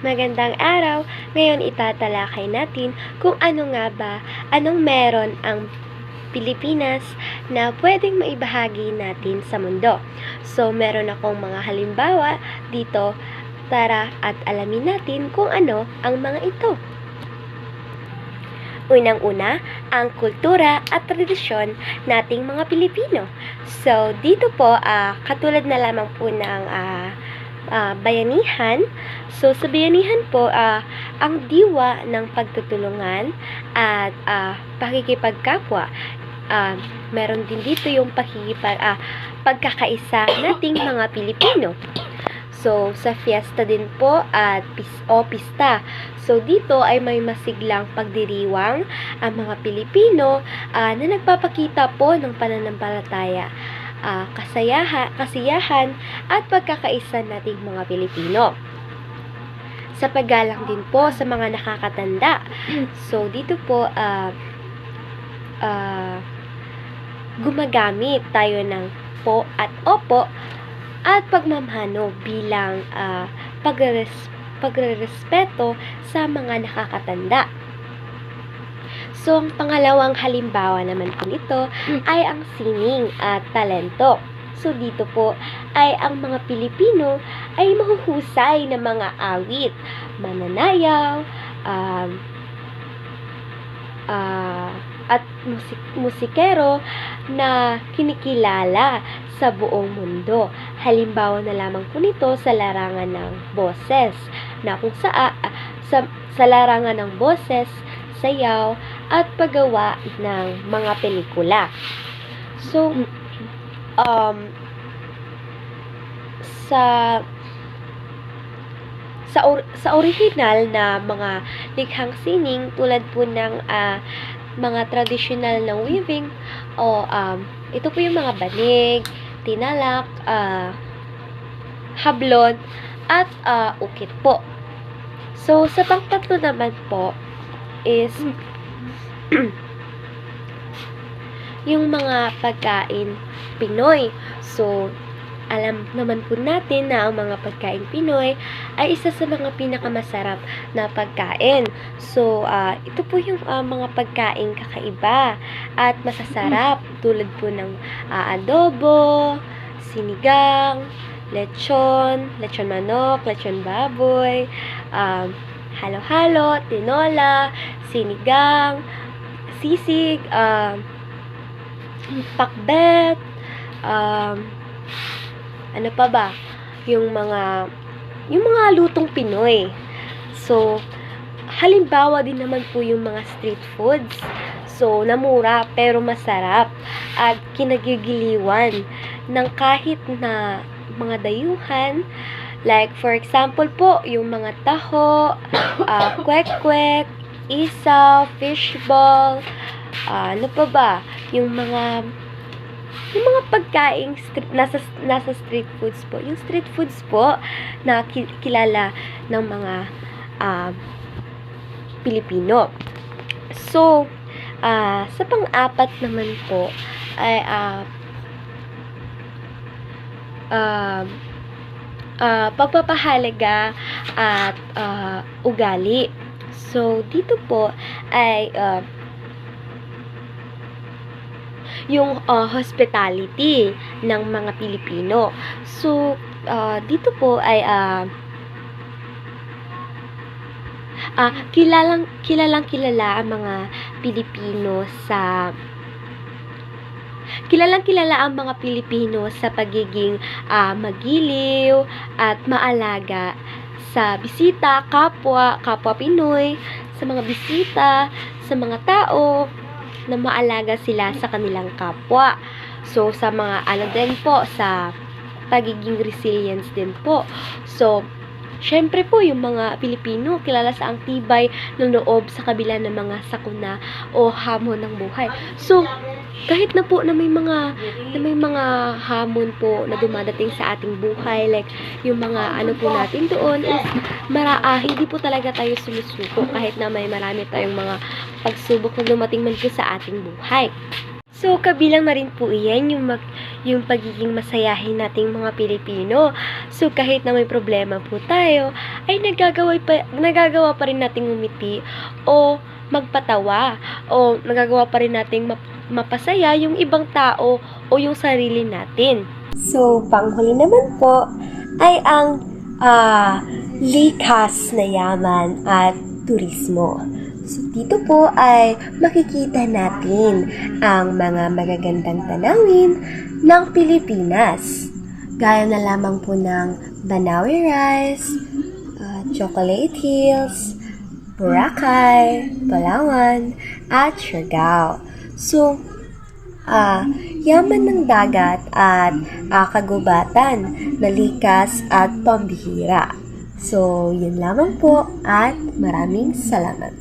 Magandang araw! Ngayon itatalakay natin kung anong meron ang Pilipinas na pwedeng maibahagi natin sa mundo. So, meron akong mga halimbawa dito. Tara at alamin natin kung ano ang mga ito. Unang-una, ang kultura at tradisyon nating mga Pilipino. So, dito po, katulad na lamang po ng bayanihan. So, sa bayanihan po, ang diwa ng pagtutulungan at pakikipagkapwa. Meron din dito yung pagkakaisa nating mga Pilipino. So, sa fiesta din po at pista. So, dito ay may masiglang pagdiriwang ang mga Pilipino na nagpapakita po ng pananampalataya, kasiyahan at pagkakaisa nating mga Pilipino. Sa paggalang din po sa mga nakakatanda. So, dito po gumagamit tayo ng po at opo at pagmamahano bilang pagrerespeto sa mga nakakatanda. So, ang pangalawang halimbawa naman po nito ay ang sining at talento. So, dito po ay ang mga Pilipino ay mahuhusay na mga awit, mananayaw, at musikero na kinikilala sa buong mundo. Halimbawa na lamang po nito sa larangan ng boses, na kung sa larangan ng boses, sayaw, at paggawa ng mga pelikula. So, sa original na mga likhang sining tulad po ng mga traditional na weaving ito po yung mga banig, tinalak, hablon at ukit po. So, sa pangtatlo naman po is yung mga pagkain Pinoy. So, alam naman po natin na ang mga pagkain Pinoy ay isa sa mga pinakamasarap na pagkain. So, ito po yung mga pagkain kakaiba at masasarap tulad po ng adobo, sinigang, lechon manok, lechon baboy, halo-halo, tinola, sinigang, sisig, pakbet, ano pa ba? Yung mga lutong Pinoy. So, halimbawa din naman po yung mga street foods. So, namura pero masarap at kinagigiliwan ng kahit na mga dayuhan. Like, for example po, yung mga taho, kwek-kwek, isaw, fishball, ano pa ba? Yung mga pagkaing nasa street foods po. Yung street foods po na kilala ng mga Pilipino. So, sa pang-apat naman po ay pagpapahalaga at ugali. So, dito po ay yung hospitality ng mga Pilipino. So, dito po ay kilalang kilala ang mga Pilipino sa pagiging magiliw at maalaga sa bisita, kapwa Pinoy, sa mga bisita, sa mga tao na maalaga sila sa kanilang kapwa. So, sa mga din po, sa pagiging resilience din po. So, syempre po, yung mga Pilipino, kilala sa ang tibay ng loob sa kabila ng mga sakuna o hamon ng buhay. So, kahit na po na may mga hamon po na dumadating sa ating buhay, like yung mga po natin doon is hindi po talaga tayo sumusuko kahit na may marami tayong mga pagsubok na dumating man po sa ating buhay. So, kabilang na rin po iyan yung pagiging masayahin nating mga Pilipino. So kahit na may problema po tayo, ay nagagawa pa rin nating umiti o magpatawa o nagagawa pa rin nating mapasaya yung ibang tao o yung sarili natin. So, panghuli naman po ay ang likas na yaman at turismo. So, dito po ay makikita natin ang mga magagandang tanawin ng Pilipinas. Gaya na lamang po ng Banawe Rice, Chocolate Hills, Boracay, Palawan, at Siargao. So, yaman ng dagat at kagubatan na likas at pambihira. So, yun lamang po at maraming salamat.